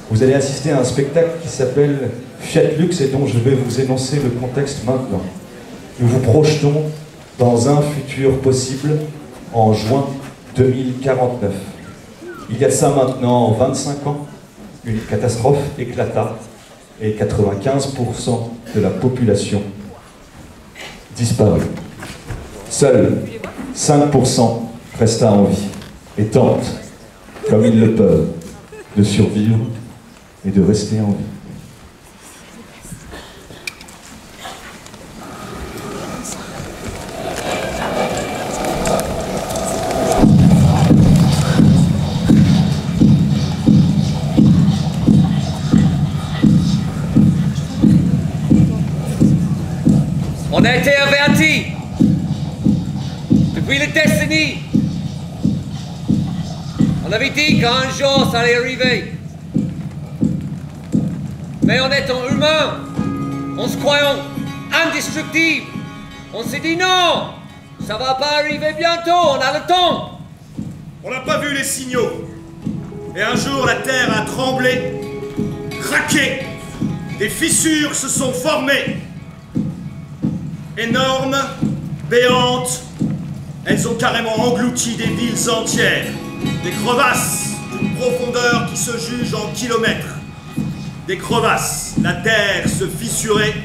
Vous allez assister à un spectacle qui s'appelle Fiat Lux et dont je vais vous énoncer le contexte maintenant. Nous vous projetons dans un futur possible en juin 2049. Il y a de ça maintenant 25 ans, une catastrophe éclata et 95% de la population disparut. Seuls 5% resta en vie et tentent, comme ils le peuvent, de survivre et de rester en vie. On a été avertis depuis les décennies. On avait dit qu'un jour ça allait arriver. Mais en étant humain, en se croyant indestructible, on s'est dit non, ça va pas arriver bientôt, on a le temps. On n'a pas vu les signaux. Et un jour, la terre a tremblé, craqué, des fissures se sont formées. Énormes, béantes, elles ont carrément englouti des villes entières, des crevasses d'une profondeur qui se juge en kilomètres. Des crevasses, la terre se fissurait,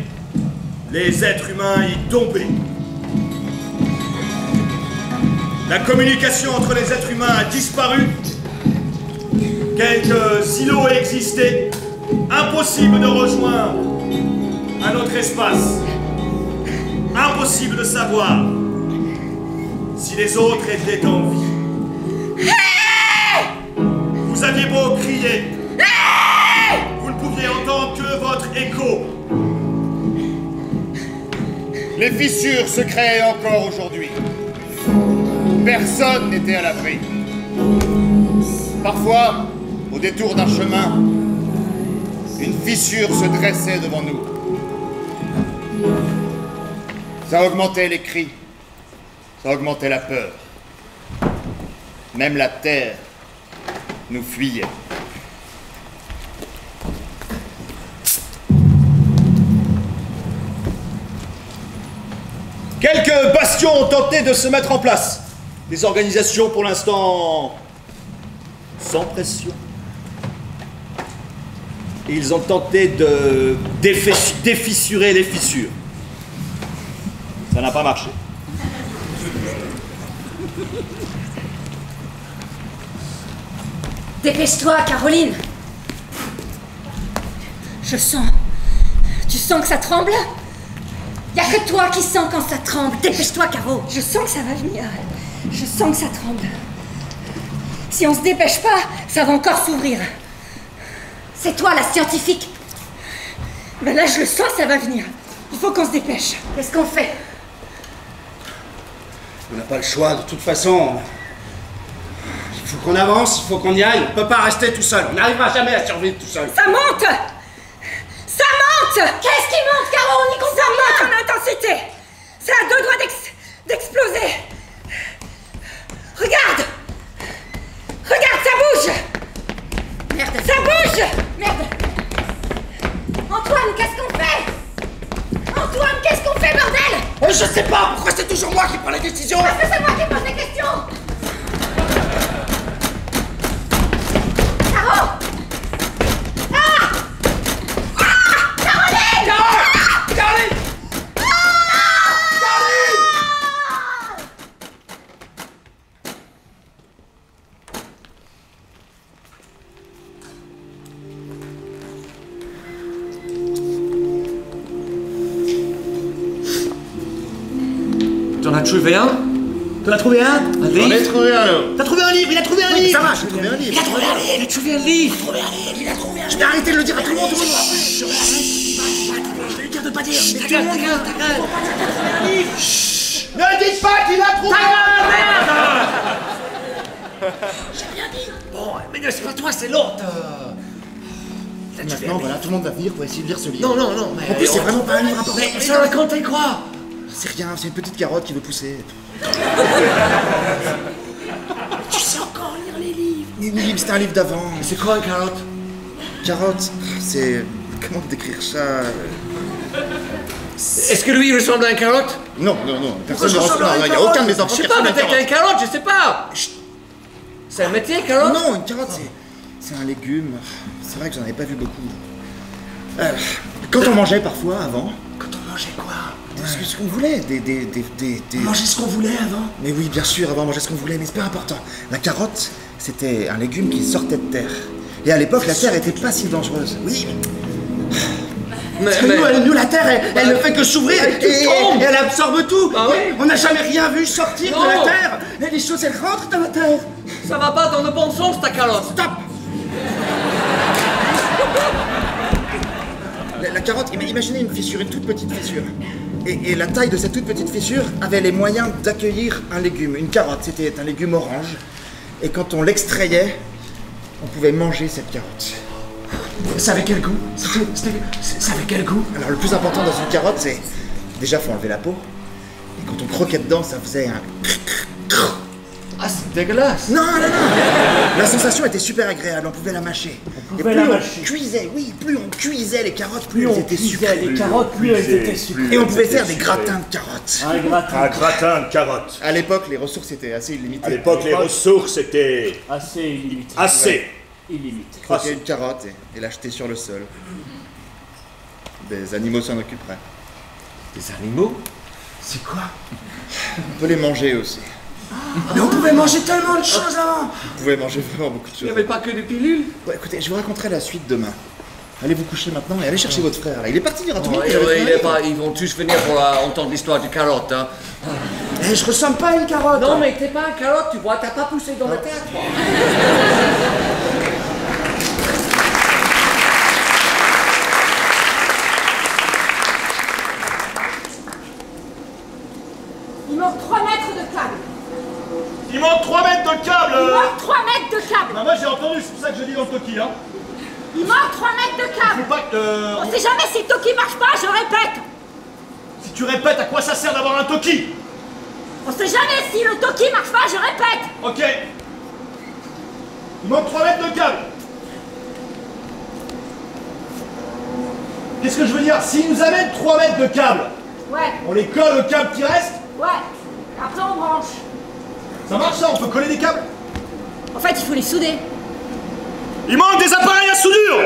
les êtres humains y tombaient. La communication entre les êtres humains a disparu, quelques îlots existaient, impossible de rejoindre un autre espace. Impossible de savoir si les autres étaient en vie. Vous aviez beau crier, vous ne pouviez entendre que votre écho. Les fissures se créaient encore aujourd'hui. Personne n'était à l'abri. Parfois, au détour d'un chemin, une fissure se dressait devant nous. Ça augmentait les cris, ça augmentait la peur. Même la terre nous fuyait. Quelques bastions ont tenté de se mettre en place. Des organisations pour l'instant sans pression. Et ils ont tenté de défissurer les fissures. Ça n'a pas marché. Dépêche-toi, Caroline. Je sens. Tu sens que ça tremble? Y a que toi qui sens quand ça tremble. Dépêche-toi, Caro. Je sens que ça va venir. Je sens que ça tremble. Si on se dépêche pas, ça va encore s'ouvrir. C'est toi, la scientifique. Ben là, je le sens, ça va venir. Il faut qu'on se dépêche. Qu'est-ce qu'on fait? On n'a pas le choix, de toute façon. Il faut qu'on avance, il faut qu'on y aille. On ne peut pas rester tout seul. On n'arrivera jamais à survivre tout seul. Ça monte! Ça monte! Qu'est-ce qui monte, Caro? On y comprend. Ça monte en intensité. Ça a deux doigts d'exploser. Regarde! Regarde, ça bouge! Merde! Ça bouge! Merde! Antoine, qu'est-ce qu'on fait? Antoine, qu'est-ce qu'on fait, bordel? Je sais pas, pourquoi c'est toujours moi qui prends les décisions? Parce que c'est moi qui pose les questions! Caro! Ah! Ah! Caroline! Caroline! Caroline! T'en as trouvé un? T'en as trouvé un? Un livre? J'en ai trouvé un autre. T'as trouvé un livre, il a trouvé un livre! Ça va, j'ai trouvé un livre. Il a trouvé un livre! Il a trouvé un livre! Il a trouvé un livre! Je vais arrêter de le dire à tout le monde, tout le monde! Je vais lui dire de pas dire! Ta gueule, ta gueule, ta gueule! Ne dites pas qu'il a trouvé un livre! J'ai rien dit! Bon, mais c'est pas toi, c'est l'autre! Maintenant, voilà, tout le monde va venir pour essayer de lire ce livre. Non, non, non, mais... En plus, c'est vraiment pas un livre important. Mais ça racontait quoi? C'est rien, c'est une petite carotte qui veut pousser. Tu sais encore lire les livres? Ni c'est un livre d'avant. C'est quoi une carotte? carotte, c'est... Comment décrire ça? Est-ce que lui ressemble à une carotte? Non, personne ne ressemble à... Il n'y a aucun de mes enfants Je sais qui pas, ressemble à une peut-être carotte. une carotte, je sais pas. Chut. C'est un métier, carotte? Non, une carotte, c'est un légume. C'est vrai que j'en avais pas vu beaucoup. Quand on mangeait parfois, avant... Quand on mangeait quoi? Ce qu'on voulait, On mangeait ce qu'on voulait avant? Mais oui, bien sûr, avant on mangeait ce qu'on voulait, mais c'est pas important. La carotte, c'était un légume qui sortait de terre. Et à l'époque, la terre était pas si dangereuse. Oui. Nous, la terre, elle ne fait que s'ouvrir et elle absorbe tout. Ah oui. On n'a jamais rien vu sortir de la terre. Et les choses, elles rentrent dans la terre. Ça va pas dans le bon sens, ta carotte. Stop. La carotte, imaginez une fissure, une toute petite fissure. Et la taille de cette toute petite fissure avait les moyens d'accueillir un légume. Une carotte, c'était un légume orange. Et quand on l'extrayait, on pouvait manger cette carotte. Ça avait quel goût? Ça avait quel goût? Alors le plus important dans une carotte, c'est... Déjà, faut enlever la peau. Et quand on croquait dedans, ça faisait un... Ah, c'est dégueulasse. Non. La sensation était super agréable, on pouvait la mâcher. On pouvait la mâcher. Cuisait, oui, plus on cuisait les carottes, Plus on cuisait les carottes, plus elles étaient sucrées. Et on pouvait faire des gratins de carottes. Un gratin. Un gratin de carottes. À l'époque, les ressources étaient assez illimitées. À l'époque, les ressources étaient Assez illimité. assez. Illimité. Croquer une carotte et la jeter sur le sol. Des animaux s'en occuperaient. Des animaux? C'est quoi? On peut les manger aussi. Mais on pouvait manger tellement de choses avant. Vous pouvez manger vraiment beaucoup de Il choses. n'y avait pas que des pilules. Ouais, écoutez, je vous raconterai la suite demain. Allez vous coucher maintenant et allez chercher votre frère là. Il est parti, il ira tout de suite. Ils vont tous venir pour entendre l'histoire du carotte. Hein. Je ressemble pas à une carotte. Non, mais t'es pas un carotte, tu vois, t'as pas poussé dans la terre, toi. Il manque 3 mètres de câble. Il manque 3 mètres de câble. Il manque 3 mètres de câble. Moi j'ai entendu, c'est pour ça que je dis dans le toki, hein. Il manque 3 mètres de câble. Faut pas que... On sait jamais si le toki marche pas, je répète. Si tu répètes, à quoi ça sert d'avoir un toki? On sait jamais si le toki marche pas, je répète. Ok. Il manque 3 mètres de câble. Qu'est-ce que je veux dire? S'ils nous amènent 3 mètres de câble, Ouais, on les colle au câble qui reste? ouais. Après on branche. Ça marche ça? On peut coller des câbles? En fait, il faut les souder. Il manque des appareils à soudure.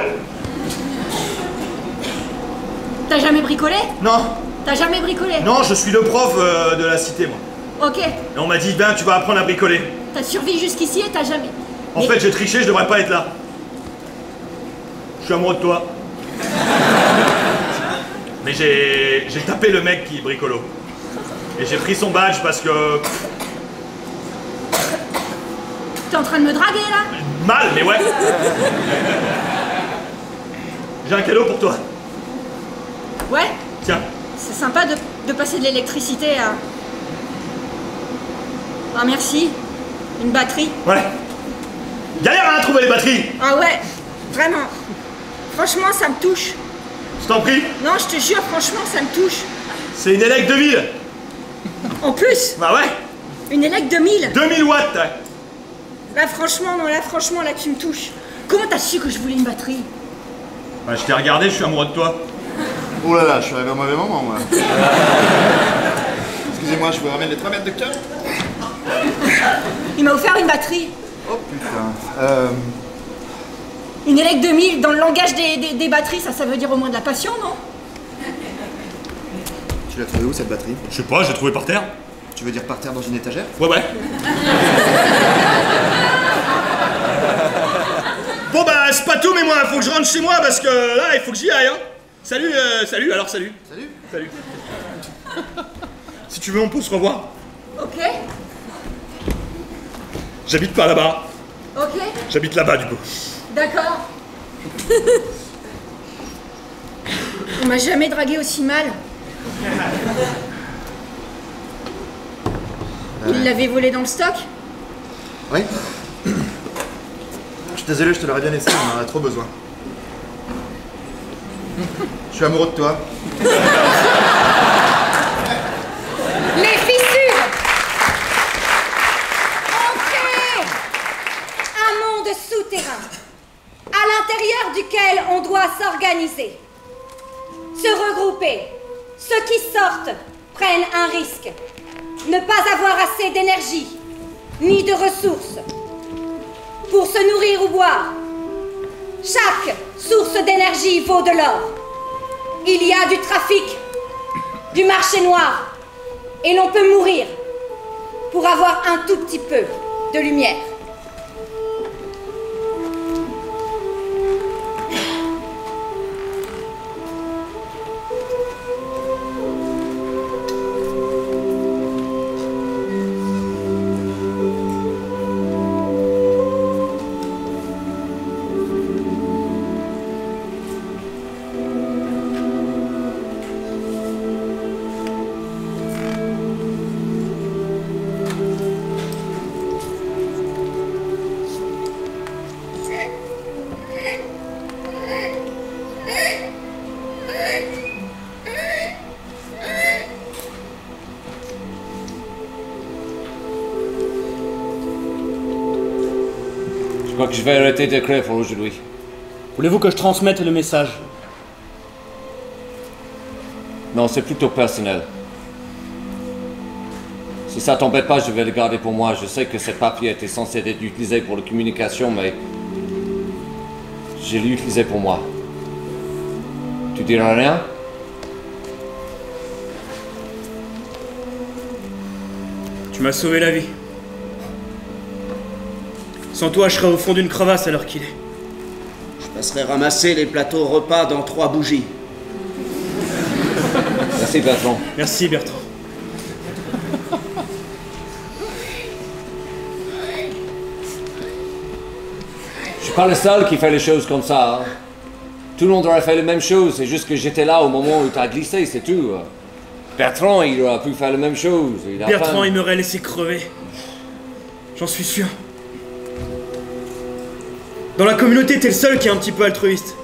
T'as jamais bricolé? Non. T'as jamais bricolé? Non, je suis le prof de la cité, moi. Ok. Et on m'a dit, ben, tu vas apprendre à bricoler. T'as survécu jusqu'ici et t'as jamais. En fait, j'ai triché, je devrais pas être là. Je suis amoureux de toi. Mais j'ai tapé le mec qui bricolo. Et j'ai pris son badge parce que... T'es en train de me draguer là? Mal, mais ouais. J'ai un cadeau pour toi. Ouais. Tiens. C'est sympa de passer de l'électricité à... Ah merci. Une batterie. Ouais. Galère à trouver les batteries. Ah ouais. Vraiment. Franchement, ça me touche. Je t'en prie. Non, je te jure, franchement, ça me touche. C'est une élec 2000. En plus, Bah ouais. une élec 2000. 2000 watts. Ouais. Là, franchement, là, tu me touches. Comment t'as su que je voulais une batterie? Bah, je t'ai regardé, je suis amoureux de toi. Oh là là, je suis arrivé au mauvais moment, moi. Excusez-moi, je vous ramène les 3 mètres de câble. Il m'a offert une batterie. Oh putain. Une élec 2000, dans le langage des batteries, ça veut dire au moins de la passion, non? Tu l'as trouvé où cette batterie? Je sais pas, j'ai trouvé par terre. Tu veux dire par terre dans une étagère? Ouais. Bon bah, c'est pas tout, mais moi, faut que je rentre chez moi parce que là, il faut que j'y aille, hein. Salut. Salut. Salut. Si tu veux, on peut se revoir. Ok. J'habite pas là-bas. Ok. J'habite là-bas, du coup. D'accord. On m'a jamais dragué aussi mal. Il l'avait volé dans le stock? Oui. Je suis désolé, je te l'aurais bien laissé, on en a trop besoin. Je suis amoureux de toi. Les fissures! On crée un monde souterrain, à l'intérieur duquel doit s'organiser, se regrouper. Ceux qui sortent prennent un risque. Ne pas avoir assez d'énergie, ni de ressources, pour se nourrir ou boire. Chaque source d'énergie vaut de l'or. Il y a du trafic, du marché noir, et l'on peut mourir pour avoir un tout petit peu de lumière. Je crois que je vais arrêter d'écrire pour aujourd'hui. Voulez-vous que je transmette le message? Non, c'est plutôt personnel. Si ça t'embête pas, je vais le garder pour moi. Je sais que ce papier était censé être utilisé pour la communication, mais je l'ai utilisé pour moi. Tu diras rien? Tu m'as sauvé la vie. Sans toi, je serais au fond d'une crevasse à l'heure qu'il est. Je passerai ramasser les plateaux repas dans 3 bougies. Merci Bertrand. Merci, Bertrand. Je suis pas le seul qui fait les choses comme ça. Hein. Tout le monde aurait fait la même chose, c'est juste que j'étais là au moment où tu as glissé, c'est tout. Bertrand, il aurait pu faire la même chose. Bertrand, il m'aurait laissé crever. J'en suis sûr. Dans la communauté, t'es le seul qui est un petit peu altruiste.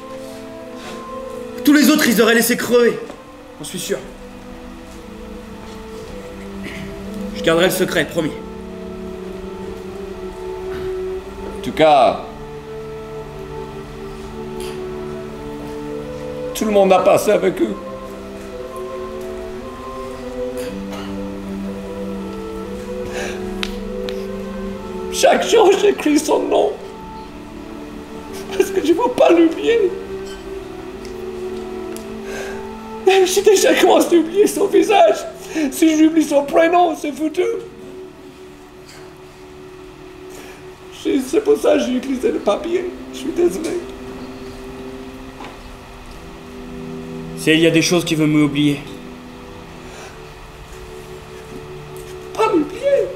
Tous les autres, ils auraient laissé crever. J'en suis sûr. Je garderai le secret, promis. En tout cas, tout le monde a passé avec eux. Chaque jour, j'écris son nom. Parce que je ne veux pas l'oublier. J'ai déjà commencé à oublier son visage. Si j'oublie son prénom, c'est foutu. C'est pour ça que j'ai utilisé le papier. Je suis désolé. Si il y a des choses qui veulent m'oublier. Pas l'oublier.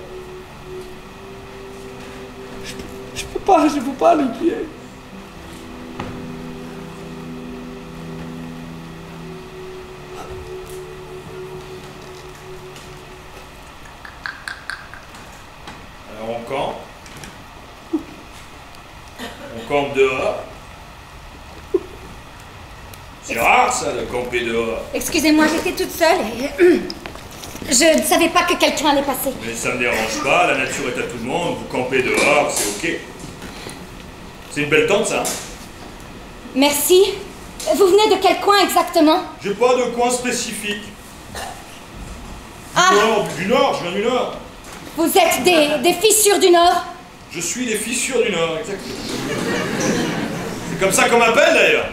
Je peux pas l'oublier. Alors on campe. On campe dehors. C'est rare ça de camper dehors. Excusez-moi, j'étais toute seule et je ne savais pas que quelqu'un allait passer. Mais ça me dérange pas, la nature est à tout le monde, vous campez dehors, c'est ok. C'est une belle tente ça. Hein. Merci. Vous venez de quel coin exactement? J'ai pas de coin spécifique. Ah, Du nord, je viens du nord. vous êtes des fissures du Nord? Je suis les fissures du nord, exactement. C'est comme ça qu'on m'appelle d'ailleurs.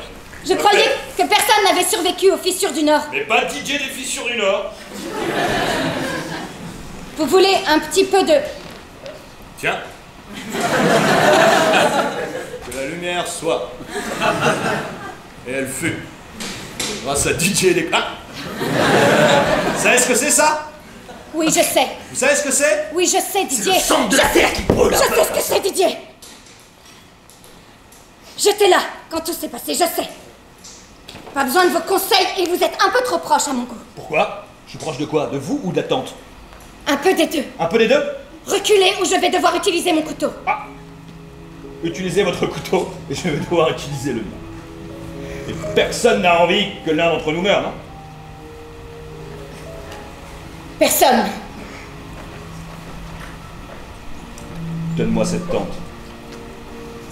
Je croyais que personne n'avait survécu aux fissures du Nord. Mais pas DJ des fissures du nord. Vous voulez un petit peu de... Tiens. Que la lumière soit. Et elle fut. Grâce à DJ des... Ah. Vous savez ce que c'est ça? Oui, je sais. Vous savez ce que c'est? Oui, je sais, Didier. le centre de la Terre qui brûle. Je sais ce que c'est, Didier. J'étais là quand tout s'est passé, je sais. Pas besoin de vos conseils et vous êtes un peu trop proche à mon goût. Pourquoi? Je suis proche de quoi? De vous ou de la tante? Un peu des deux. Un peu des deux? Reculez ou je vais devoir utiliser mon couteau. Ah. Utilisez votre couteau et je vais devoir utiliser le mien. Et personne n'a envie que l'un d'entre nous meure, non? Personne. Donne-moi cette tente.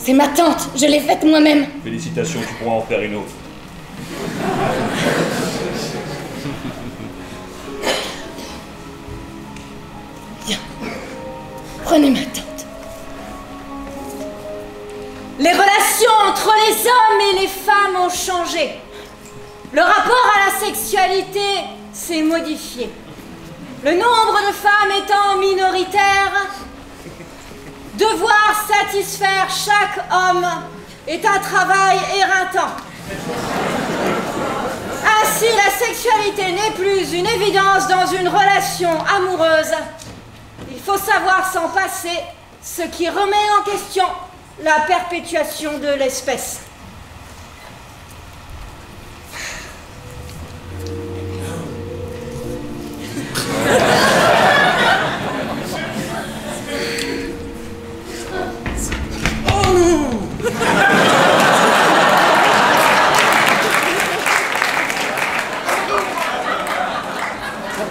C'est ma tante, je l'ai faite moi-même. Félicitations, tu pourras en faire une autre. Bien. Prenez ma tante. Les relations entre les hommes et les femmes ont changé. Le rapport à la sexualité s'est modifié. Le nombre de femmes étant minoritaire, devoir satisfaire chaque homme est un travail éreintant. Ainsi, la sexualité n'est plus une évidence dans une relation amoureuse. Il faut savoir s'en passer, ce qui remet en question la perpétuation de l'espèce.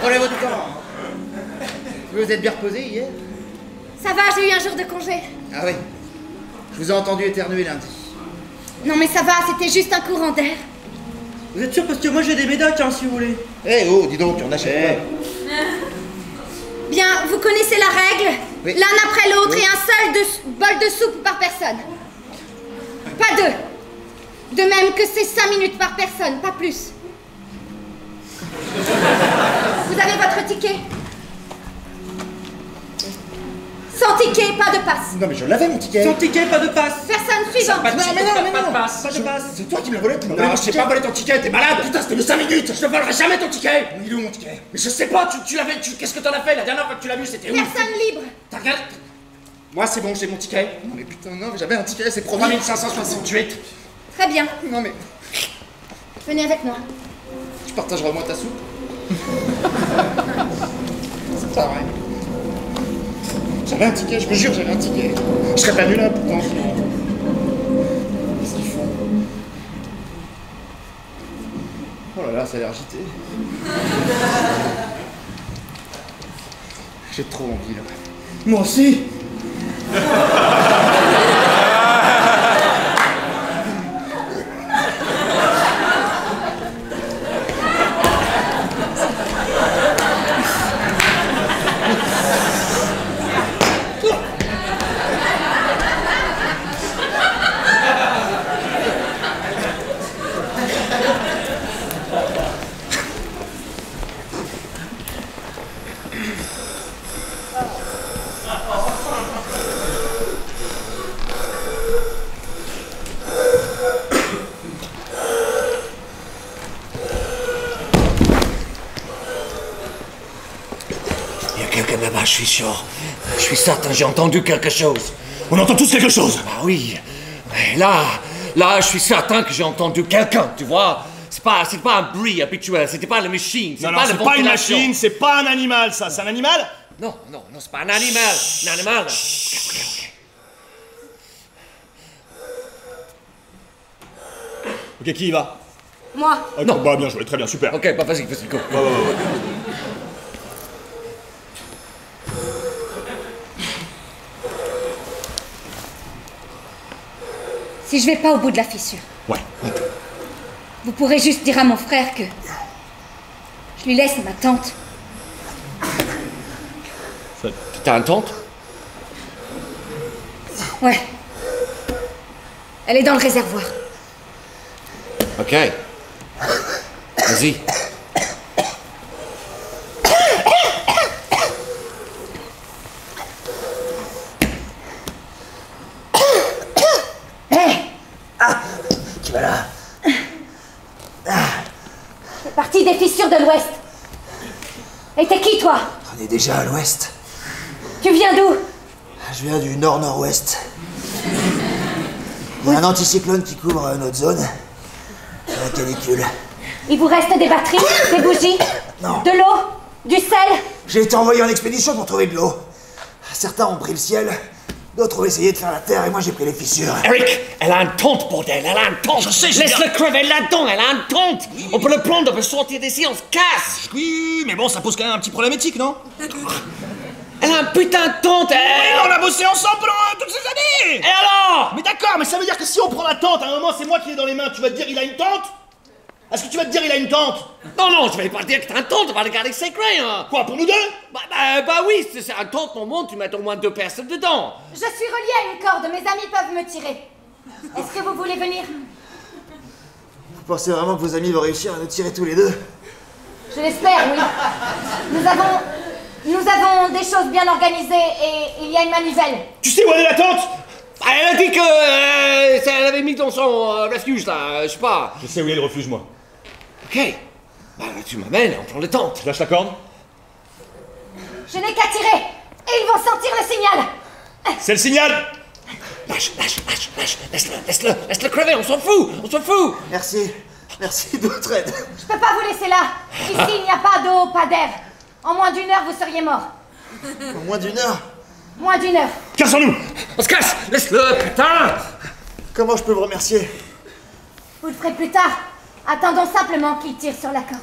Prenez votre temps. Vous êtes bien reposé hier? Ça va, j'ai eu un jour de congé. Ah oui. Je vous ai entendu éternuer lundi. Non mais ça va, c'était juste un courant d'air. Vous êtes sûr? Parce que moi j'ai des médocs, hein, si vous voulez. Eh oh, dis donc, on achète. Bien, vous connaissez la règle? Oui. L'un après l'autre Oui. et un seul bol de soupe par personne. Pas deux. De même que c'est 5 minutes par personne, pas plus. Vous avez votre ticket? Sans ticket, pas de passe. Non mais je l'avais mon ticket. Sans ticket, pas de passe. Personne suivante. Non mais non, mais non. Pas de passe. C'est toi qui me l'as volé, tu m'as volé Non, mon je t'ai ticket. pas volé ton ticket, t'es malade. Putain, c'était le 5 minutes. Je te volerai jamais ton ticket. Il est où mon ticket? Mais je sais pas, tu l'avais, qu'est-ce que t'en as fait la dernière fois que tu l'as vu, c'était où? Personne libre. T'as regardé? Moi c'est bon, j'ai mon ticket. Non mais putain, non, mais j'avais un ticket, c'est promis. 3568. Très bien. Non mais, Venez avec moi. tu partageras au moins ta soupe. C'est pas vrai. J'avais un ticket, je me jure, j'avais un ticket. Je serais pas venu là pourtant. Qu'est-ce qu'ils font? Oh là là, ça a l'air agité. J'ai trop envie là. Moi aussi. Il y a quelqu'un là-bas, je suis sûr. Je suis certain, j'ai entendu quelque chose. On entend tous quelque chose. Ah oui. Mais là, je suis certain que j'ai entendu quelqu'un, tu vois. C'est pas un bruit habituel, c'était pas la machine, c'est Non, pas non, la c'est pas une ventilation. machine, c'est pas un animal ça, c'est un animal? Non, c'est pas un animal. Un animal. Ok, qui y va? Moi. Ok, Non. bah bien joué, très bien, super. Ok, bah vas-y, go. Si je vais pas au bout de la fissure, Ouais. vous pourrez juste dire à mon frère que je lui laisse ma tante. T'as une tante? Ouais. Elle est dans le réservoir. Ok. Vas-y. Qui va là? Je fais partie des fissures de l'Ouest. Et t'es qui, toi? On est déjà à l'ouest. Tu viens d'où? Je viens du nord-nord-ouest. Il y a un anticyclone qui couvre notre zone. C'est la canicule. Il vous reste des batteries, des bougies, Non. de l'eau, du sel? J'ai été envoyé en expédition pour trouver de l'eau. Certains ont pris le ciel, d'autres ont essayé de faire la terre et moi j'ai pris les fissures. Eric, elle a une tente, bordel, elle a une tente. Je sais, j'ai Laisse-le bien- crever là-dedans, elle a une tente. On peut le prendre, on peut sortir d'ici, on se casse. Oui, mais bon, ça pose quand même un petit problème éthique, non? Elle a un putain de tente, Oui, on a bossé ensemble pendant toutes ces années. Et alors? Mais d'accord, mais ça veut dire que si on prend la tente, à un moment c'est moi qui l'ai dans les mains, tu vas te dire il a une tente? Est-ce que tu vas te dire il a une tente? Non, je vais pas dire que t'as un tente, on va le garder secret, hein. Quoi, pour nous deux? Bah oui, c'est un tente normand, tu mets au moins 2 personnes dedans. Je suis reliée à une corde, mes amis peuvent me tirer. Est-ce que vous voulez venir? Vous pensez vraiment que vos amis vont réussir à nous tirer tous les deux? Je l'espère, oui. Nous avons des choses bien organisées et il y a une manivelle. Tu sais où elle est la tente? Elle a dit que elle avait mis dans son refuge, là, je sais pas. Je sais où est le refuge, moi. Ok. Bah tu m'amènes, on prend le tente. Tu lâches la corde? Je n'ai qu'à tirer et ils vont sentir le signal. C'est le signal! Lâche, laisse-le crever, on s'en fout. Merci de votre aide. Je peux pas vous laisser là. Ici, il n'y a pas d'eau, pas d'air. En moins d'1 heure, vous seriez mort. En moins d'1 heure? Moins d'1 heure. Cassons-nous! On se casse, laisse-le, putain. Comment je peux vous remercier? Vous le ferez plus tard. Attendons simplement qu'ils tirent sur la corde.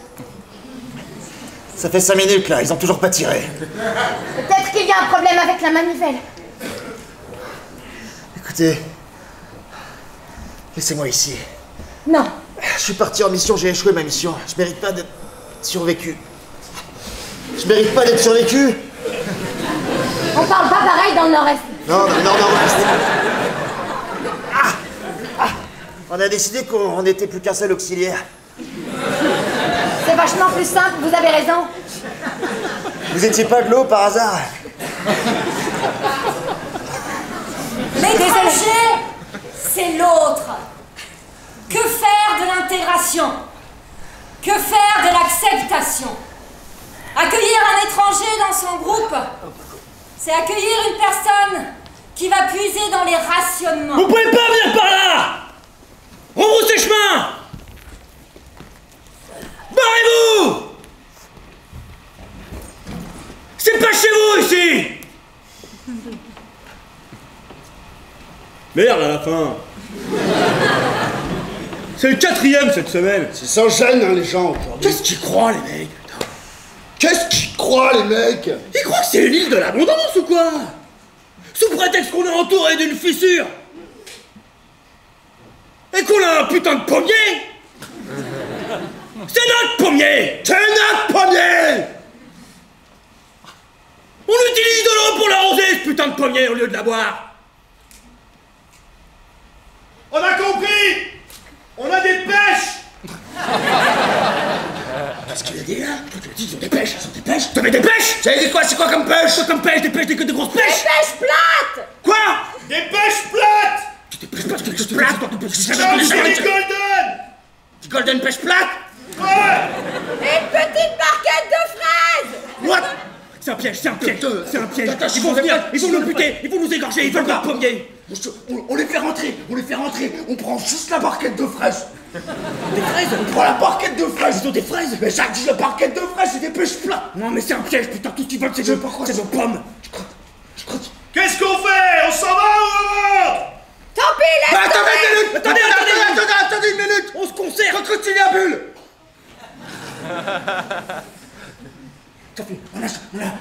Ça fait 5 minutes là, ils ont toujours pas tiré. Peut-être qu'il y a un problème avec la manivelle. Écoutez, laissez-moi ici. Non. Je suis parti en mission, j'ai échoué ma mission. Je mérite pas d'être survécu. Je mérite pas d'être survécu. On parle pas pareil dans le Nord-Est. Non. On a décidé qu'on n'était plus qu'un seul auxiliaire. C'est vachement plus simple, vous avez raison. Vous étiez pas de l'eau par hasard? L'étranger, c'est l'autre. Que faire de l'intégration? Que faire de l'acceptation? Accueillir un étranger dans son groupe, c'est accueillir une personne qui va puiser dans les rationnements. Vous pouvez pas venir par là! Rebroussez chemin! Barrez-vous! C'est pas chez vous ici! Merde à la fin! C'est le 4e cette semaine! C'est sans gêne, hein, les gens, aujourd'hui. Qu'est-ce qu'ils croient, les mecs? Putain. Qu'est-ce qu'ils croient, les mecs? Ils croient que c'est l'île de l'abondance ou quoi? Sous prétexte qu'on est entouré d'une fissure! Et qu'on a un putain de pommier! C'est notre pommier! C'est notre pommier! On utilise de l'eau pour l'arroser, ce putain de pommier, au lieu de la boire! On a compris! On a des pêches! Qu'est-ce qu'il a dit là? Tu as dit ils ont des pêches, T'avais des pêches? C'est quoi comme pêche? Quoi comme pêche? Des grosses pêches? Des pêches plates! Quoi? Des pêches plates! Des pêches plates? Des plates? Non, c'est des golden! Des golden pêche plate? Ouais! Une petite barquette de fraises! What? C'est un piège! Ils vont venir, ils vont nous buter, ils vont nous égorger, ils veulent notre pommier! On les fait rentrer, on prend juste la barquette de fraises. Des fraises? On prend la barquette de fraises. Ils ont des fraises? Mais Jacques dit la barquette de fraises, c'est des pêches plates. Non mais c'est un piège, putain, tout ce qu'ils veulent c'est nos pommes! Je crotte. Qu'est-ce qu'on fait? On s'en va ou on va? Tant pis, laisse tomber! Attendez une minute. On se concerte! Votre conciliabule.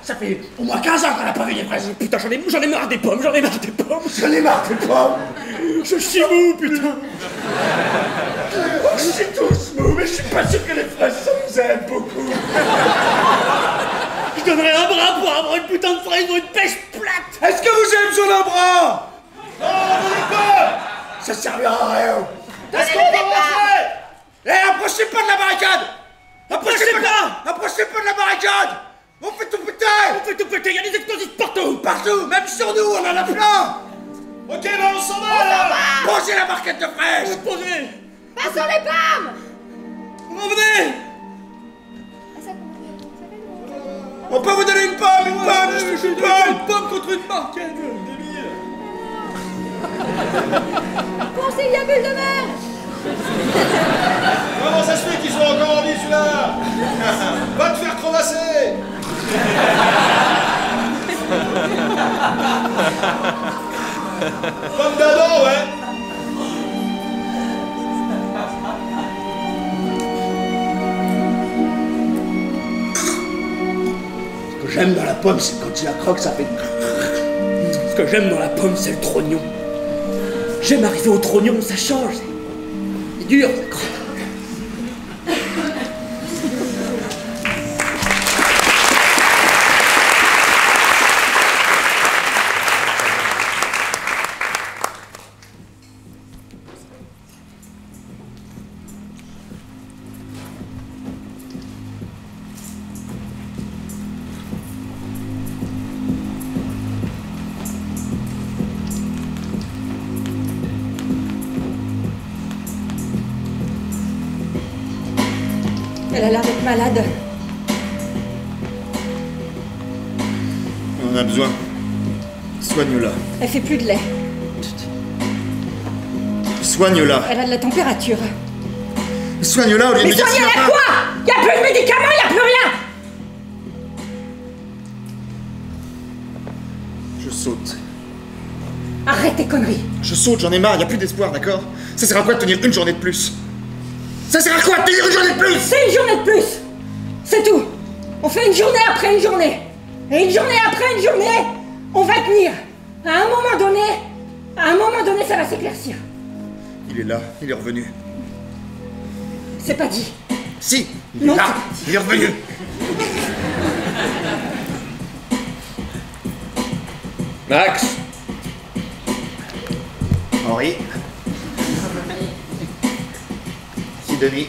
Ça fait au moins 15 ans qu'on n'a pas vu des fraises! Putain, j'en ai marre des pommes! J'en ai marre des pommes. Je chie mou, putain! Je suis tous mou, mais je suis pas sûr que les fraises, ça vous aide beaucoup. Je donnerais un bras pour avoir une putain de fraise ou une pêche plate! Est-ce que vous avez besoin d'un bras? Non, on est pas! Ça servira à rien. Est-ce qu'on peut rentrer? Eh, approchez pas de la barricade. Approchez pas! Approchez pas de la barricade. On fait tout péter. On fait tout péter, y'a des explosifs partout! Partout, même sur nous, on en a plein. Ok, bah on s'en va là! Posez la barquette de fraises. Posez! Passons les pommes! Revenez! On peut vous donner une pomme, juste une pomme. Une pomme contre une barquette! Conciliabule de mer! Comment ça se fait qu'ils sont encore en vie celui-là? Va te faire crevasser! Pomme d'Adam, ouais! j'aime dans la pomme, c'est quand il la croque, ça fait... Ce que j'aime dans la pomme, c'est le trognon. J'aime arriver au trognon, ça change. C'est dur, ça croque. Elle a l'air d'être malade. On en a besoin. Soigne-la. Elle fait plus de lait. Soigne-la. Elle a de la température. Soigne-la au lieu de Mais me dire s'il y a soignez-la pas... quoi? Y a plus de médicaments, y a plus rien! Je saute. Arrête tes conneries. Je saute, j'en ai marre, y a plus d'espoir, d'accord? Ça sert à quoi de tenir une journée de plus? Ça sert à quoi de tenir une journée de plus? C'est une journée de plus. C'est tout. On fait une journée après une journée. Et une journée après une journée, on va tenir. À un moment donné, ça va s'éclaircir. Il est là, il est revenu. C'est pas dit. Si, il est Non, là, il est revenu. Max, Henri. Si Denis.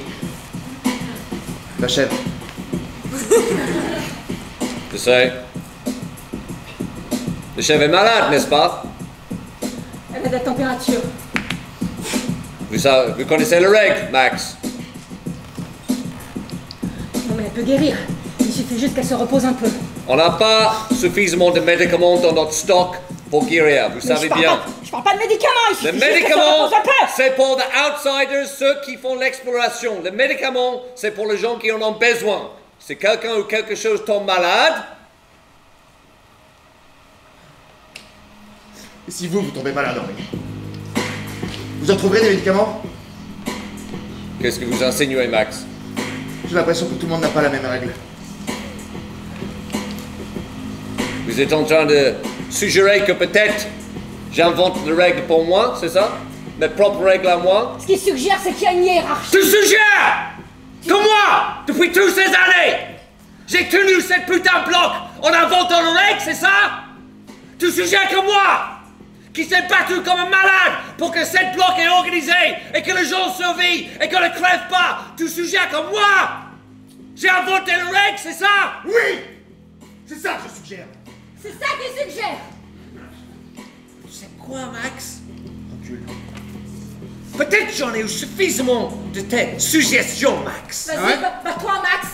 La chèvre. je sais. Le chef est malade, n'est-ce pas? Elle a de la température. Vous connaissez le règle, Max? Non mais elle peut guérir. Il suffit juste qu'elle se repose un peu. On n'a pas suffisamment de médicaments dans notre stock pour guérir, vous savez bien. Je parle pas de médicaments, il suffit Le juste qu'elle se médicament, repose un peu. c'est pour les outsiders, ceux qui font l'exploration. Le médicament, c'est pour les gens qui en ont besoin. Si quelqu'un ou quelque chose tombe malade, Et si vous tombez malade, Henri? Vous en trouverez des médicaments? qu'est-ce que vous insinuez, Max? J'ai l'impression que tout le monde n'a pas la même règle. Vous êtes en train de suggérer que peut-être j'invente les règles pour moi, c'est ça? Mes propres règles à moi? Ce qu'il suggère, c'est qu'il y a une hiérarchie. Tu suggères que moi, depuis toutes ces années, j'ai tenu cette putain de bloc en inventant les règles, c'est ça? Tu suggères que moi, qui s'est battu comme un malade pour que cette bloc est organisé et que les gens survivent et qu'on ne crève pas, tu suggères que moi, j'ai inventé les règles, c'est ça? Oui! C'est ça que je suggère. C'est ça qu'il suggère. Tu sais quoi, Max? Recule. Peut-être j'en ai eu suffisamment de tes suggestions, Max. Vas-y, Ouais. bats-toi, Max.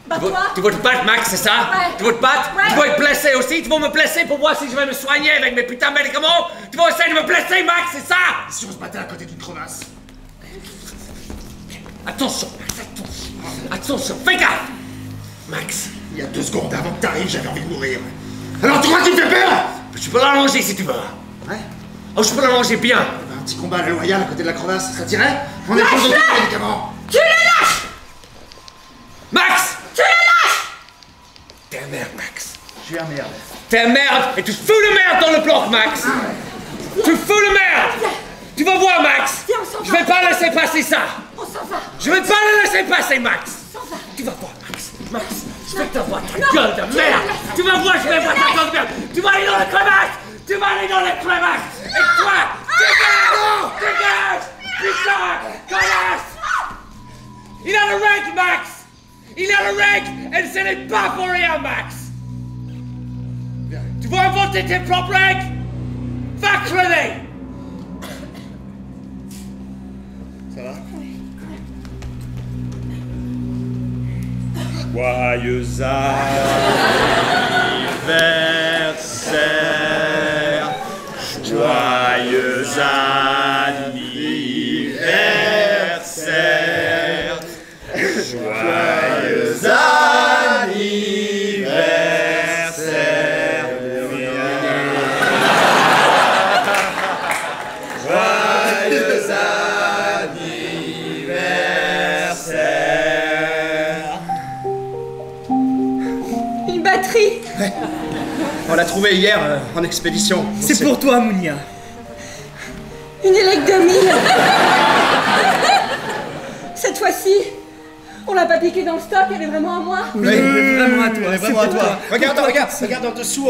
Bats-toi. Tu vas te battre, Max, c'est ça? Ouais. Tu vas te battre? Ouais. Tu vas être blessé aussi? Tu vas me blesser pour voir si je vais me soigner avec mes putains de médicaments? Tu vas essayer de me blesser, Max, c'est ça? Et si on se battait à côté d'une crevasse? Attention, Max, attention. Attention, fais gaffe! Max, Il y a 2 secondes avant que t'arrives, j'avais envie de mourir. Alors tu crois qu'il me fait peur? tu peux l'allonger si tu veux. Ouais. Oh, je peux l'allonger bien. Un petit combat loyal à côté de la crevasse, ça tirait? On est pour de médicaments. Tu le lâches. Max! Tu le lâches. T'es un merde, Max. Je suis un merde. T'es un merde et tu fous le merde dans le bloc, Max! Tu fous le merde! Tu vas voir, Max! Viens, on s'en va. Je vais pas laisser passer ça! On s'en va. Je vais pas le laisser passer, Max! On s'en va. Tu vas voir, Max! Max, je vais te voir ta gueule de merde! Tu vas voir, je vais voir ta gueule de merde! Tu vas aller dans les crevasses! Tu vas aller dans les crevasses! Et toi, dégage! Dégage! Putain! Connasse! Il a le règle, Max! Il a le règle! Et ce n'est pas pour rien, Max! Tu vas inventer tes propres règles? Va crever! Ça va? Joyeux anniversaire, joyeux anniversaire, joyeux anniversaire, joyeux anniversaire. Une batterie. Ouais. On l'a trouvée hier en expédition. C'est pour toi, Mounia. Une élec 2000. Cette fois-ci, on l'a pas piquée dans le stock, elle est vraiment à moi. Oui, vraiment à toi, vraiment à toi. Regarde en dessous,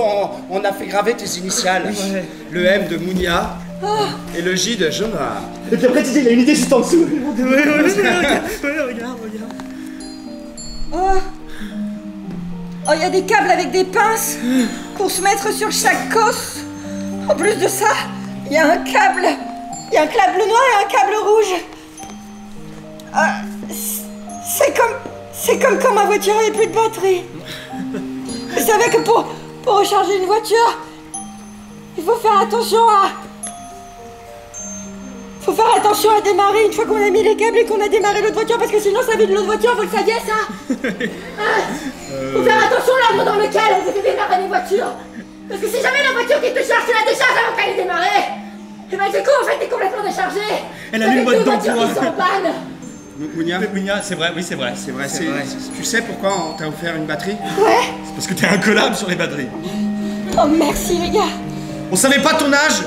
on a fait graver tes initiales. Ouais. Le M de Mounia et le J de Jonah. Et puis après, tu dis, il a une idée juste en dessous. Regarde. Oh, il y a des câbles avec des pinces pour se mettre sur chaque cosse. En plus de ça, il y a un câble. Il y a un câble noir et un câble rouge. C'est comme quand ma voiture avait plus de batterie. Vous savez que pour recharger une voiture, il faut faire attention à démarrer une fois qu'on a mis les câbles et qu'on a démarré l'autre voiture, parce que sinon ça vide l'autre voiture, vous le saviez ça? Faut faire attention à l'ordre dans lequel on fait démarrer les voitures. Parce que si jamais la voiture qui te charge, tu la décharges avant qu'elle ait démarré, et ben du coup en fait t'es complètement déchargé. Elle a mis le mode d'emploi. Qui sont en panne. Mounia, c'est vrai, oui c'est vrai. C'est vrai. Tu sais pourquoi on t'a offert une batterie? Ouais. C'est parce que t'es incollable sur les batteries. Oh merci les gars. On savait pas ton âge.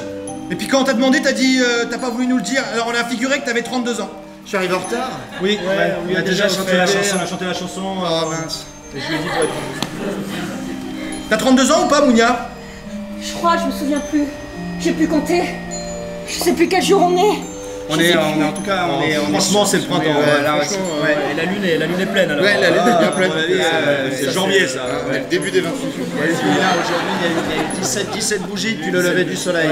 Et puis quand on t'a demandé, t'as dit, t'as pas voulu nous le dire. Alors on a figuré que t'avais 32 ans. Je suis arrivé en retard. Oui, on a déjà chanté la chanson. Oh mince. Et je lui ai dit pour être... T'as 32 ans ou pas, Mounia? Je crois, je me souviens plus. J'ai plus compté. Je sais plus quel jour on est. On est en tout cas, franchement, c'est le printemps. Et la lune est pleine alors. Ouais, la lune est bien pleine. C'est janvier, ça. Ouais, le début des 28 jours. Aujourd'hui, il y a eu 17 bougies depuis le lever du soleil.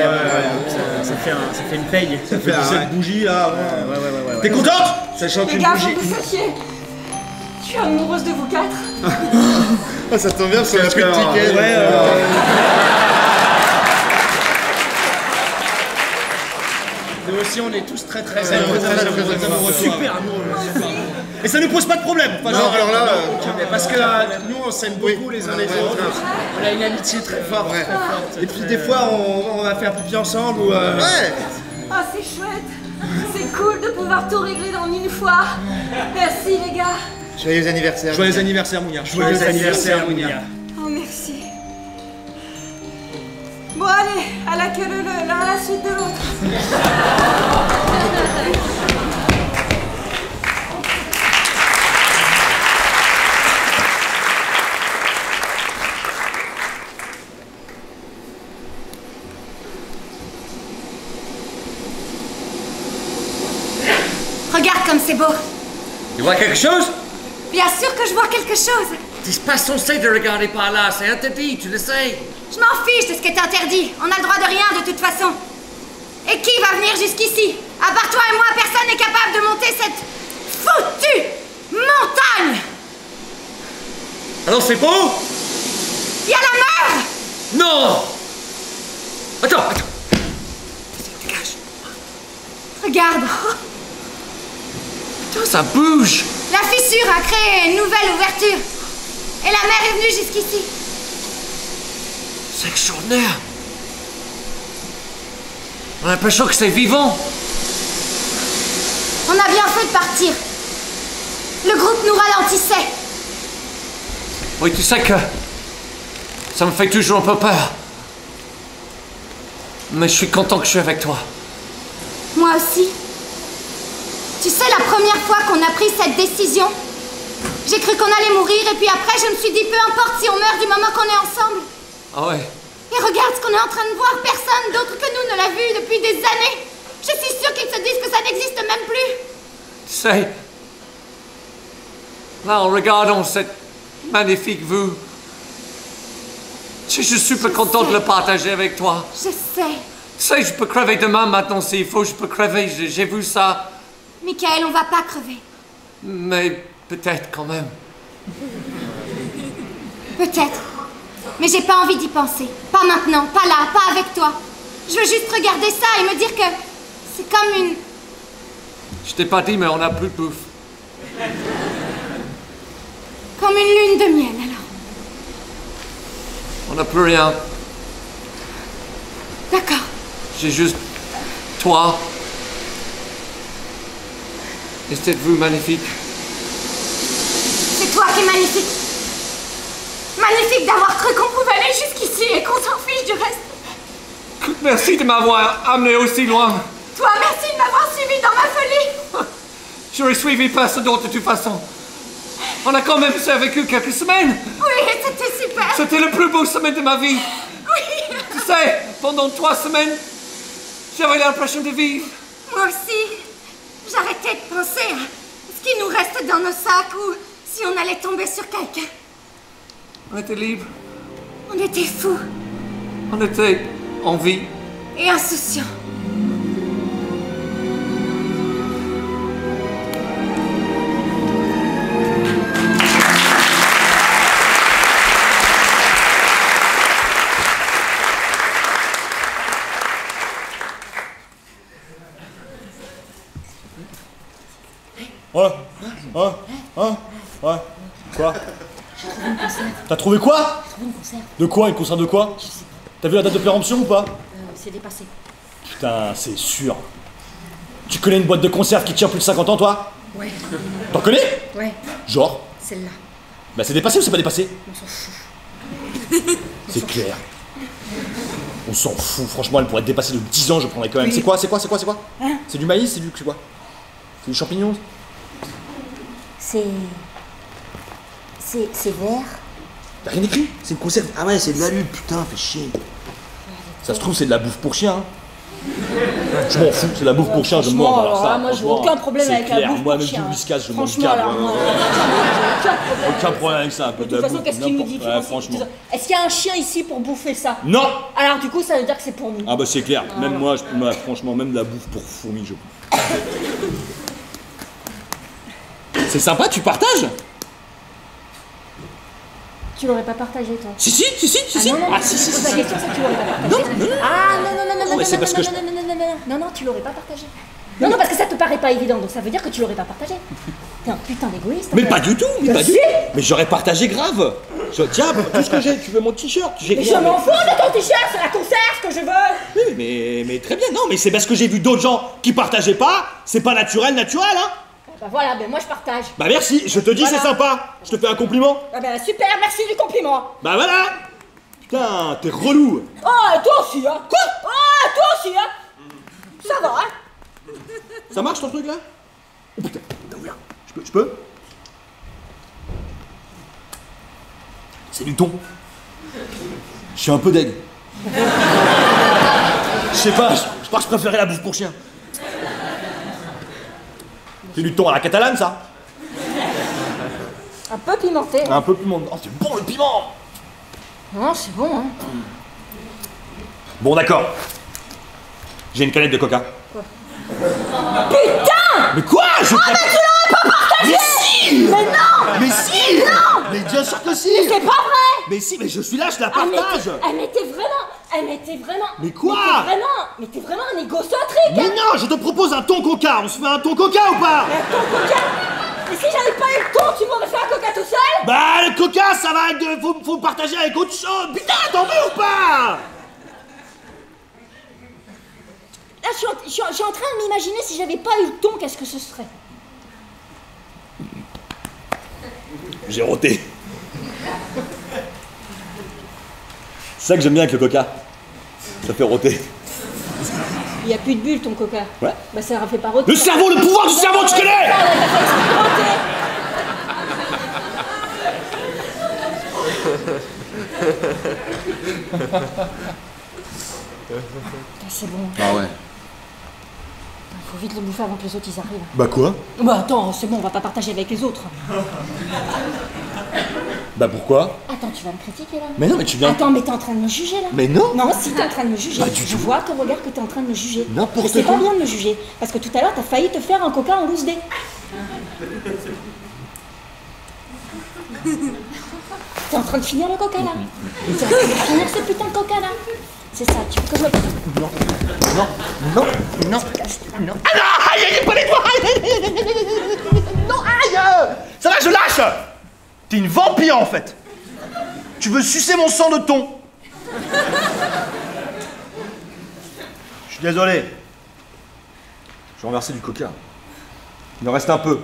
Ça fait une paye. Ça fait 17 bougies, là. Ouais. T'es contente? Sachant Les qu'une gars, bougie... faut que vous sachiez. Je suis amoureuse de vous quatre. Oh, ça tombe bien parce qu'on a plus de tickets. Nous aussi, on est tous très amoureux. Super amoureux. Et ça ne pose pas de problème. Non, alors là, parce que nous, on s'aime beaucoup les uns les autres. On a une amitié très forte. Et puis des fois, on va faire pipi ensemble ou... Ouais. Ah, c'est chouette. C'est cool de pouvoir tout régler dans une fois. Merci les gars. Joyeux anniversaire. Joyeux anniversaire, Mounia. Joyeux anniversaire, Mounia. Oh, merci. Bon, allez, à la queue leu, l'un à la suite de l'autre. Regarde comme c'est beau. Tu vois quelque chose? Bien sûr que je vois quelque chose. T'es pas censé de regarder par là, c'est interdit, tu le sais. Je m'en fiche de ce qui est interdit. On a le droit de rien de toute façon. Et qui va venir jusqu'ici? À part toi et moi, personne n'est capable de monter cette foutue montagne. Alors c'est beau? Il y a la mer. Non! Attends. Dégage. Regarde. Putain, ça bouge. La fissure a créé une nouvelle ouverture. Et la mer est venue jusqu'ici. C'est extraordinaire. On a l'impression que c'est vivant. On a bien fait de partir. Le groupe nous ralentissait. Oui, tu sais que ça me fait toujours un peu peur. Mais je suis content que je suis avec toi. Moi aussi. Tu sais, la première fois qu'on a pris cette décision, j'ai cru qu'on allait mourir et puis après je me suis dit peu importe si on meurt du moment qu'on est ensemble. Ah ouais? Et regarde ce qu'on est en train de voir, personne d'autre que nous ne l'a vu depuis des années. Je suis sûre qu'ils se disent que ça n'existe même plus. Tu sais, là en regardant cette magnifique vue, je suis super content de le partager avec toi. Je sais. Tu sais, je peux crever demain maintenant s'il faut, je peux crever, j'ai vu ça. Michael, on va pas crever. Mais peut-être quand même. Peut-être. Mais j'ai pas envie d'y penser. Pas maintenant, pas là, pas avec toi. Je veux juste regarder ça et me dire que c'est comme une... Je t'ai pas dit, mais on a plus de bouffe. Comme une lune de miel, alors. On n'a plus rien. D'accord. J'ai juste toi et cette vue magnifique. C'est toi qui es magnifique. Magnifique d'avoir cru qu'on pouvait aller jusqu'ici et qu'on s'en fiche du reste. Merci de m'avoir amené aussi loin. Toi, merci de m'avoir suivi dans ma folie. J'aurais suivi personne d'autre de toute façon. On a quand même survécu quelques semaines. Oui, c'était super. C'était le plus beau semaine de ma vie. Oui. Tu sais, pendant 3 semaines, j'avais l'impression de vivre. Moi aussi. J'arrêtais de penser à ce qui nous reste dans nos sacs ou si on allait tomber sur quelqu'un. On était libres. On était fous. On était en vie. Et insouciants. Ouais. Quoi? T'as trouvé quoi? J'ai trouvé une conserve. De quoi? Une conserve de quoi? Je sais pas. T'as vu la date de péremption ou pas? C'est dépassé. Putain, c'est sûr. Tu connais une boîte de conserve qui tient plus de 50 ans, toi? Ouais. T'en connais? Ouais. Genre? Celle-là. Bah c'est dépassé ou c'est pas dépassé? On s'en fout. C'est clair. On s'en fout, franchement, elle pourrait être dépassée de 10 ans, je prendrais quand même. Oui. C'est quoi? Hein? C'est du maïs? C'est quoi? C'est du champignon? C'est vert. T'as rien écrit? C'est une conserve. Ah ouais, c'est de l'alu, putain, fais chier. Ça se trouve, c'est de la bouffe pour chien. Hein. Je m'en fous, c'est de la bouffe pour chien, je m'en fous. Alors ça, moi, j'ai aucun problème avec la bouffe moi, pour même chien. du whiskas, je m'en Franchement, alors, moi, aucun problème avec ça. de toute façon, qu'est-ce qu'il nous dit? Franchement. Est-ce qu'il y a un chien ici pour bouffer ça? Non! Alors, du coup, ça veut dire que c'est pour nous. Ah bah c'est clair, même moi, franchement, même de la bouffe pour fourmis, je prends. C'est sympa, tu partages? Tu l'aurais pas partagé, toi? Si. Non, non, Ah si. pose la question, c'est que tu l'aurais pas partagé. Non. Ah non, mais c'est parce que non, tu l'aurais pas partagé. Non, parce que ça te paraît pas évident, donc ça veut dire que tu l'aurais pas partagé. T'es un putain d'égoïste. Mais pas du tout, Bah si. Mais j'aurais partagé grave. Tiens, tout ce que j'ai, tu veux mon t-shirt? Mais je m'en fous de ton t-shirt, c'est la conserve que je veux. Oui, mais très bien, non, mais c'est parce que j'ai vu d'autres gens qui partageaient pas, c'est pas naturel, hein. Bah voilà, ben moi je partage. Bah merci, je te dis Voilà. c'est sympa, je te fais un compliment. Ah ben super, merci du compliment. Bah voilà. Putain, t'es relou. Oh, et toi aussi, hein. Quoi? Oh, toi aussi, hein. Ça va, hein. Ça marche ton truc là? Oh putain, t'as ouvert. Je peux? C'est du thon. Je suis un peu deg. Je sais pas, je crois que je préférais la bouffe pour chien. C'est du thon à la catalane ça? Un peu pimenté. Un peu pimenté. Oh c'est bon le piment! Non, c'est bon, hein. Bon d'accord. J'ai une canette de coca. Quoi? Putain! Mais quoi? Ah bah tu l'aurais pas partagé! Mais si! Mais non! Mais si! Non! Mais bien sûr que si! Mais c'est pas vrai! Mais si, mais je suis là, je la Elle partage! m'était vraiment... Mais quoi? Mais t'es vraiment un égocentrique! Mais non, je te propose un thon coca! On se fait un thon coca ou pas? Mais ton coca! Mais si j'avais pas eu le ton, tu m'aurais fait un coca tout seul? Bah le coca, ça va être faut le partager avec autre chose! Putain, t'en veux ou pas? Là, je suis en train de m'imaginer si j'avais pas eu le ton, qu'est-ce que ce serait? J'ai roté. C'est ça que j'aime bien avec le coca. Ça fait roter. Il y a plus de bulles, ton coca. Ouais. Bah ça fait pas roter. Le cerveau, le pouvoir du cerveau, tu connais? C'est bon. Ah ouais. Faut vite le bouffer avant que les autres ils arrivent. Bah quoi? Bah attends, c'est bon, on va pas partager avec les autres. Bah pourquoi? Attends, tu vas me critiquer là? Mais non, mais tu viens... Attends, mais t'es en train de me juger là? Mais non! Non, si t'es en train de me juger, Pas du je tout. vois ton regard que t'es en train de me juger. N'importe Et c'est quoi. pas bien de me juger, parce que tout à l'heure t'as failli te faire un coca en loose day. T'es en train de finir le coca là. T'es en train de finir ce putain de coca là. C'est ça, tu veux que je me... Non. Ah non, aïe, pas les doigts! Non, aïe! Ça va, je lâche! T'es une vampire en fait! Tu veux sucer mon sang de thon! Je suis désolé. Je vais renverser du coca. Il en reste un peu.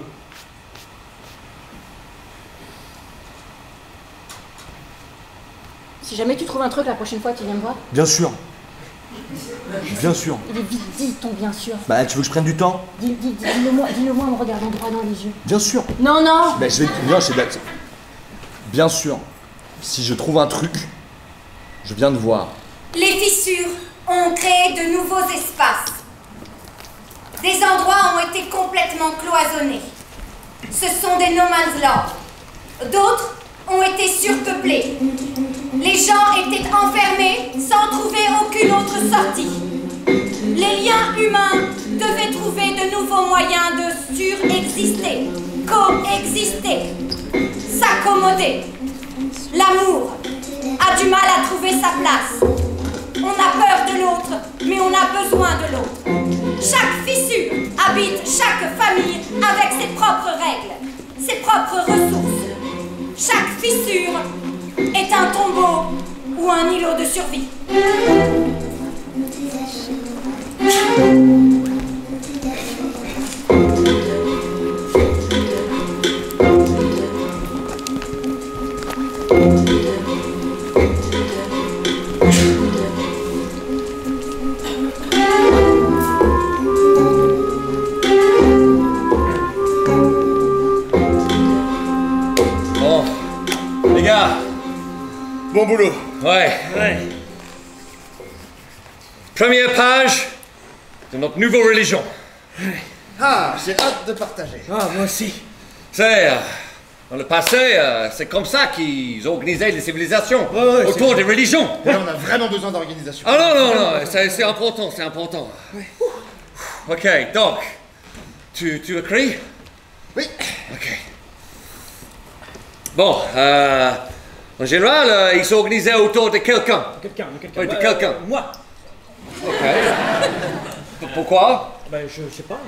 Si jamais tu trouves un truc la prochaine fois, tu viens me voir? Bien sûr. Bien sûr. Il est vite dit ton bien sûr. Bah, tu veux que je prenne du temps? Dis-le-moi en me regardant droit dans les yeux. Bien sûr. Non, non. Bah, je vais... Non, bien sûr. Si je trouve un truc, je viens de voir. Les fissures ont créé de nouveaux espaces. Des endroits ont été complètement cloisonnés. Ce sont des no man's land. D'autres ont été surpeuplés. Les gens étaient enfermés sans trouver aucune autre sortie. Les liens humains devaient trouver de nouveaux moyens de surexister, coexister, s'accommoder. L'amour a du mal à trouver sa place. On a peur de l'autre, mais on a besoin de l'autre. Chaque fissure habite chaque famille avec ses propres règles, ses propres ressources. Chaque fissure est un tombeau ou un îlot de survie. Bon boulot. Ouais. Première page de notre nouvelle religion. Ah, j'ai hâte de partager. Ah, moi aussi. C'est, dans le passé, c'est comme ça qu'ils organisaient les civilisations, autour des religions. Et là, on a vraiment besoin d'organisation. Ah non, c'est important, c'est important. Ouais. Ok, donc, tu écris? Oui. Ok. Bon, en général, ils s'organisaient autour de quelqu'un. Oui, de quelqu'un. Moi. Ok. Pourquoi? Ben, je sais pas.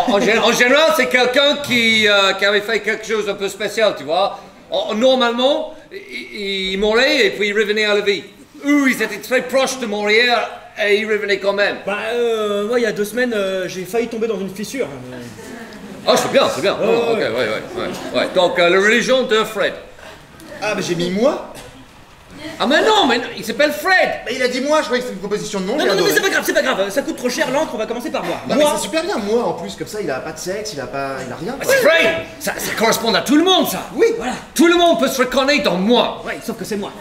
En général, c'est quelqu'un qui avait fait quelque chose d'un peu spécial, tu vois. Normalement, il mourait et puis il revenait à la vie. Ou ils étaient très proches de mourir et ils revenaient quand même. Moi, il y a 2 semaines, j'ai failli tomber dans une fissure. Ah, c'est bien. Ok, ouais. Donc, la religion de Fred. Ah, mais j'ai mis moi. Ah, mais non, il s'appelle Fred. Mais il a dit moi, je croyais que c'était une proposition de nom. Non, mais c'est pas grave, ça coûte trop cher l'encre, on va commencer par moi. Non, mais c'est super bien, moi en plus, comme ça, il a pas de sexe, il a rien. C'est Fred. Ça correspond à tout le monde, ça. Oui, voilà. Tout le monde peut se reconnaître dans moi. Ouais, sauf que c'est moi.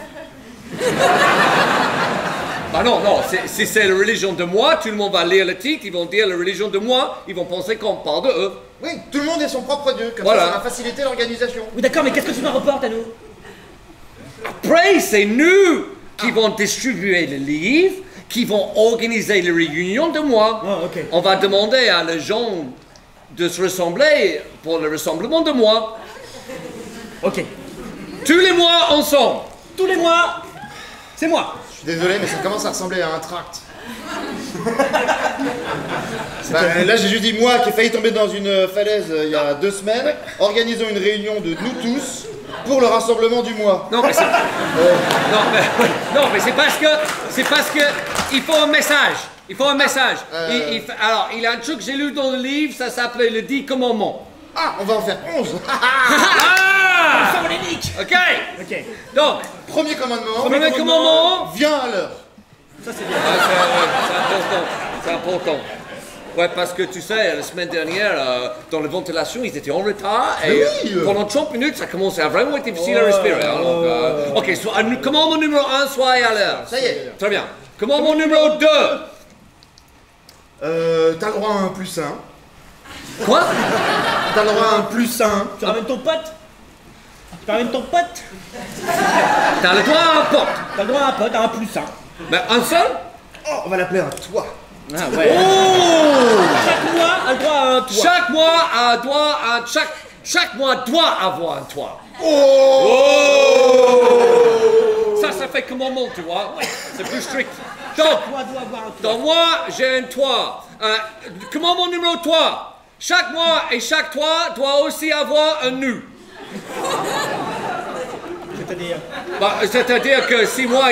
Bah non, si c'est la religion de moi, tout le monde va lire le titre, ils vont dire la religion de moi, ils vont penser qu'on parle de eux. Oui, tout le monde est son propre dieu, comme voilà. ça va faciliter l'organisation. Oui, d'accord, mais qu'est-ce que tu m'en reportes à nous? Après, c'est nous qui vont distribuer le livre, qui vont organiser les réunions de moi. Oh, ok. On va demander à les gens de se ressembler pour le rassemblement de moi. Ok. Tous les mois, ensemble. Tous les mois, c'est moi. Je suis désolé, mais ça commence à ressembler à un tract. Là, j'ai juste dit moi qui ai failli tomber dans une falaise il y a 2 semaines. Organisons une réunion de nous tous pour le rassemblement du mois. Non, mais c'est mais c'est parce que il faut un message. Il faut un message. Alors, il y a un truc que j'ai lu dans le livre, ça s'appelait le 10 commandements. Ah, on va en faire 11. Ok. Donc, premier commandement. Premier commandement. Viens à l'heure. Ça, c'est bien. C'est important. Ouais, parce que tu sais, la semaine dernière, dans la ventilation, ils étaient en retard et pendant 30 minutes, ça commençait à vraiment être difficile à respirer. Alors, ok, commandement numéro 1, soyez à l'heure. Ça y est. Très bien. Commandement numéro 2. T'as le droit à un plus 1. Quoi? T'as le droit à un plus 1. Tu ramènes ton pote? T'as le droit à un pote. T'as le droit à un pote, à un plus 1. Ben, un seul? Oh, on va l'appeler un toit. Ah ouais. Oh! Chaque mois a le droit à un toit. Chaque mois doit avoir un toit. Oh! Ça fait commandement, tu vois. C'est plus strict. Donc, moi, j'ai un toit. Commandement numéro 3. Chaque mois et chaque toit doit aussi avoir un nu. C'est-à-dire que si moi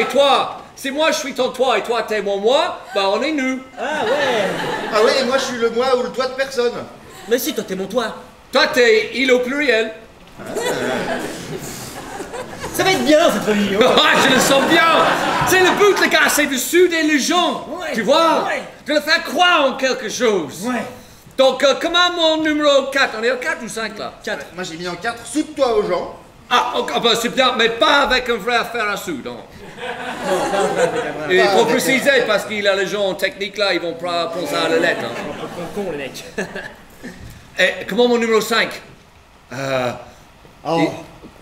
je suis ton toit et toi t'es mon moi, bah on est nus. Ah ouais. Ah ouais, et moi je suis le moi ou le toit de personne. Mais si, toi t'es mon toit. Toi t'es il au pluriel. Ça va être bien cette famille. Ah, je le sens bien. C'est le but, les gars, c'est de souder les gens. Ouais. Tu vois, Ouais. de le faire croire en quelque chose. Ouais. Donc, comment mon numéro 4? On est au 4 ou 5 là? 4. Moi j'ai mis en 4, soude-toi aux gens. Ah, ok, bah, c'est bien, mais pas avec un vrai fer à soude. Et il faut préciser, parce qu'il a les gens en technique là, ils vont pas penser à la lettre. Hein. Con les mecs. Et comment mon numéro 5? Oh,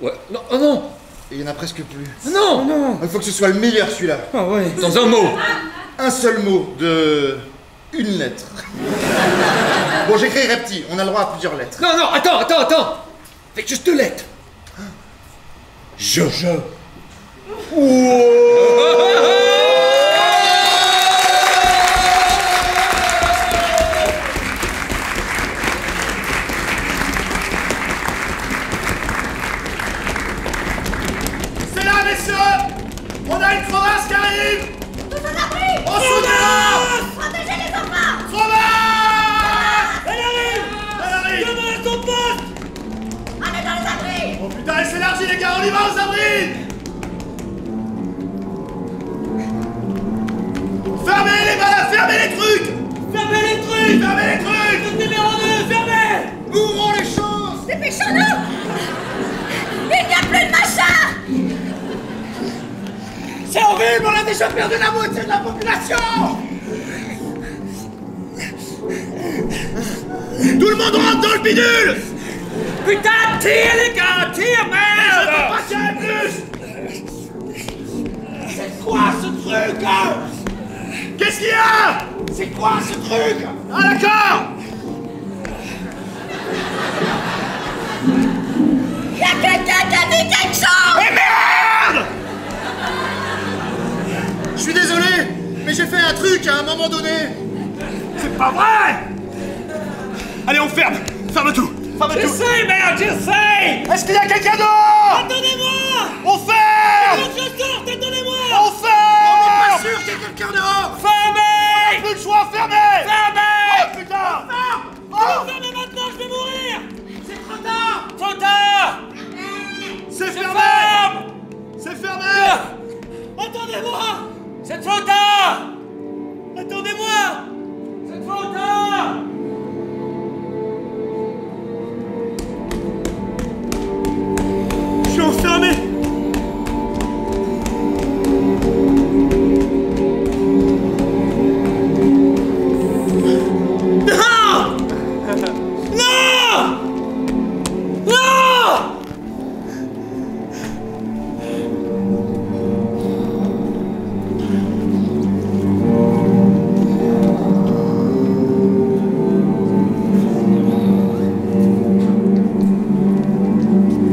Ouais. Non, oh non. il y en a presque plus. Non, non. Il faut que ce soit le meilleur celui-là. Ah ouais. Dans un mot. Un seul mot de... une lettre. Bon, j'écrirai petit, on a le droit à plusieurs lettres. Non, non, attends. Fais juste 2 lettres. Je. C'est là, messieurs! On a une crevasse qui arrive! Tous aux abris! Au soudeur! Protégez les enfants! Crevasse! Elle arrive. Elle arrive! Demande à ton poste. Allez dans les abris! Oh putain, elle s'élargit, les gars, on y va aux abris! Fermez les balles, fermez les trucs! Fermez les trucs. Fermez les trucs! Truc numéro 2, fermez. Ouvrons les choses. Dépêchons-nous! Il n'y a plus de machin! C'est horrible, on a déjà perdu la moitié de la population. Tout le monde rentre dans le bidule! Putain, tire les gars, tire, Je peux merde! pas tirer plus! C'est quoi ce truc hein? Qu'est-ce qu'il y a? C'est quoi ce truc? Ah d'accord! Il y a quelqu'un qui a dit quelque chose! Mais merde! Je suis désolé, mais j'ai fait un truc à un moment donné. C'est pas vrai! Allez, on ferme! Ferme tout! Ferme tout! J'essaie, merde, j'essaie! Est-ce qu'il y a quelqu'un dehors? Attendez-moi. On ferme! Je sorte, attendez-moi. On ferme! Pas sûr qu'il y ait quelqu'un dehors. Fermez! Plus le choix, fermez! Fermez! Oh putain! Oh! Fermez maintenant, je vais mourir. C'est trop tard. Trop tard! C'est fermé! Ferme! C'est fermé! Attendez-moi. C'est trop tard! Attendez-moi. C'est trop tard! Je suis enfermé! Non. Non. Non.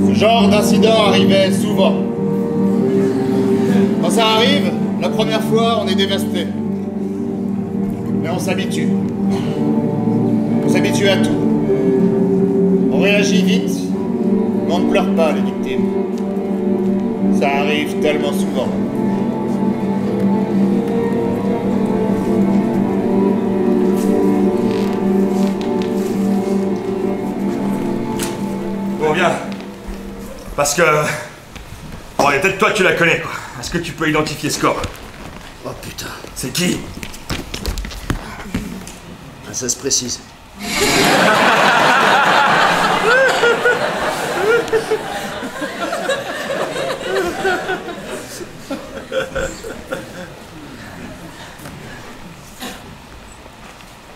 Ce genre d'incident arrivait souvent. Quand ça arrive, la première fois, on est dévasté. Mais on s'habitue. On s'habitue à tout. On réagit vite, mais on ne pleure pas les victimes. Ça arrive tellement souvent. Bon, viens. Parce que... Bon, il y a peut-être toi que tu la connais, quoi. Est-ce que tu peux identifier ce corps? Oh putain, C'est qui? ça se précise.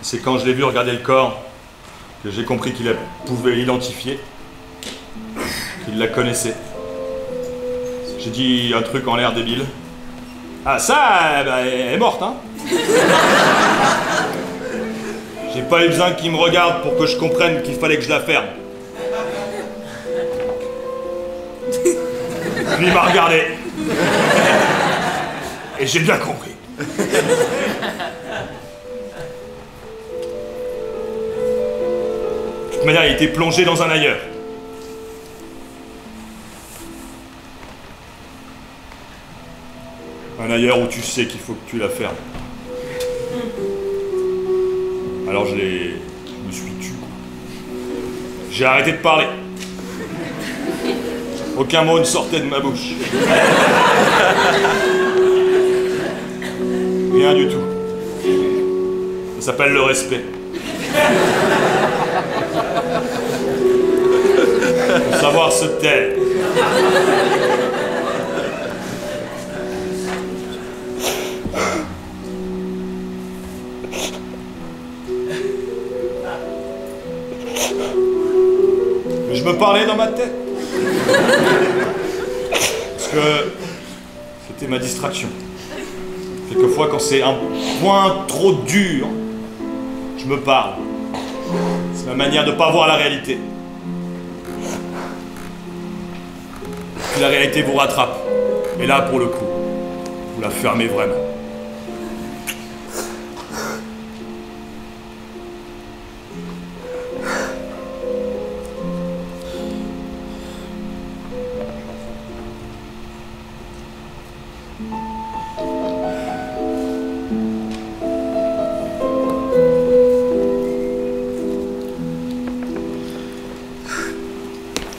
C'est quand je l'ai vu regarder le corps que j'ai compris qu'il pouvait l'identifier, qu'il la connaissait. J'ai dit un truc en l'air débile. Ah ça, bah, elle est morte, hein. J'ai pas eu besoin qu'il me regarde pour que je comprenne qu'il fallait que je la ferme. Puis il m'a regardé. Et j'ai bien compris. De toute manière, il était plongé dans un ailleurs. Un ailleurs où tu sais qu'il faut que tu la fermes. Alors je me suis tu. J'ai arrêté de parler. Aucun mot ne sortait de ma bouche. Rien du tout. Ça s'appelle le respect. Faut savoir se taire. Mais je me parlais dans ma tête. Parce que c'était ma distraction. Quelquefois, quand c'est un point trop dur, je me parle. C'est ma manière de ne pas voir la réalité. Puis la réalité vous rattrape. Et là, pour le coup, vous la fermez vraiment.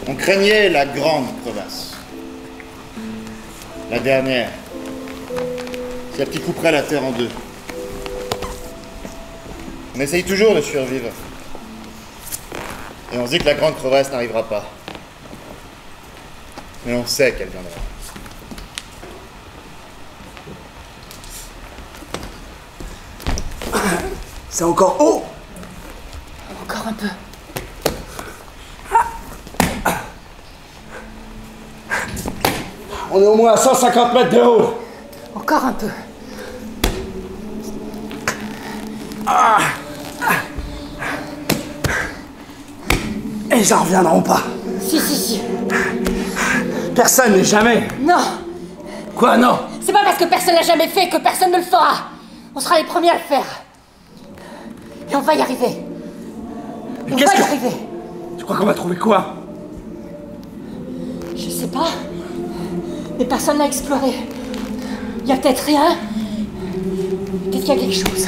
On craignait la grande crevasse. La dernière. Celle qui couperait la terre en deux. On essaye toujours de survivre. Et on se dit que la grande crevasse n'arrivera pas. Mais on sait qu'elle viendra. C'est encore haut. Encore un peu. On est au moins à 150 mètres de haut. Encore un peu. Et ils en reviendront pas. Si. Personne n'est jamais. Non. Quoi, non? C'est pas parce que personne l'a jamais fait que personne ne le fera. On sera les premiers à le faire. Et on va y arriver. Mais on qu'est-ce va y que... arriver. Tu crois qu'on va trouver quoi? Je sais pas. Mais personne l'a exploré. Il y a peut-être rien. Peut-être qu'il y a quelque chose.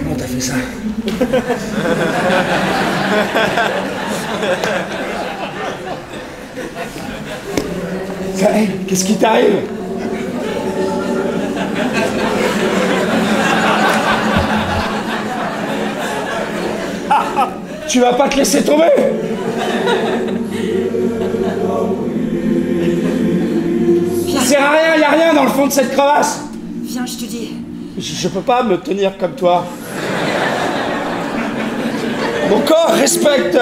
Comment t'as fait ça? Hey, qu'est-ce qui t'arrive? Tu vas pas te laisser tomber? Ça sert à rien, y a rien dans le fond de cette crevasse. Viens, je te dis. Je peux pas me tenir comme toi. Mon corps respecte,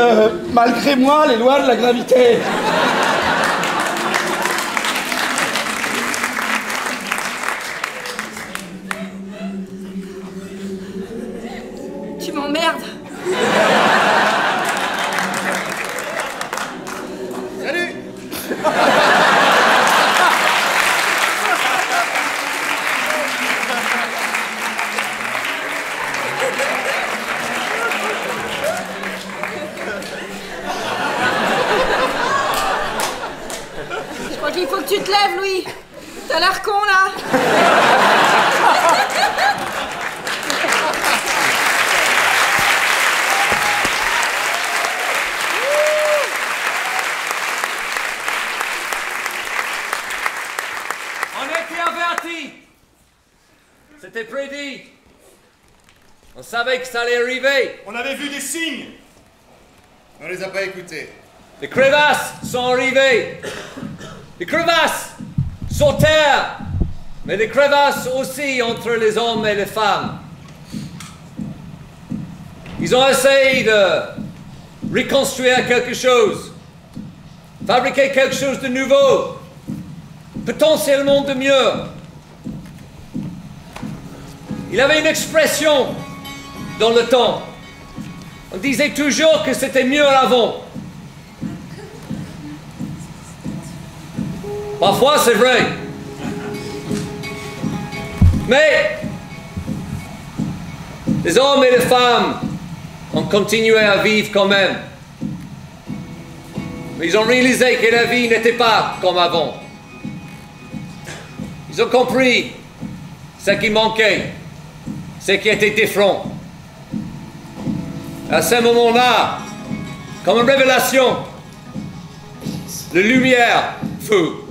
malgré moi, les lois de la gravité. Tu m'emmerdes. Salut! Je crois qu'il faut que tu te lèves, Louis. T'as l'air con, là. On était avertis. C'était prédit. On savait que ça allait arriver. On avait vu des signes. On les a pas écoutés. Les crevasses sont arrivées. Les crevasses sur terre, mais les crevasses aussi entre les hommes et les femmes. Ils ont essayé de reconstruire quelque chose, fabriquer quelque chose de nouveau, potentiellement de mieux. Il avait une expression dans le temps. On disait toujours que c'était mieux avant. Parfois, c'est vrai. Mais les hommes et les femmes ont continué à vivre quand même. Mais ils ont réalisé que la vie n'était pas comme avant. Ils ont compris ce qui manquait, ce qui était différent. À ce moment-là, comme une révélation, la lumière fut.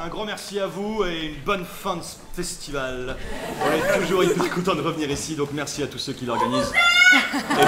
Un grand merci à vous et une bonne fin de ce festival. On est toujours hyper content de revenir ici, donc merci à tous ceux qui l'organisent. Et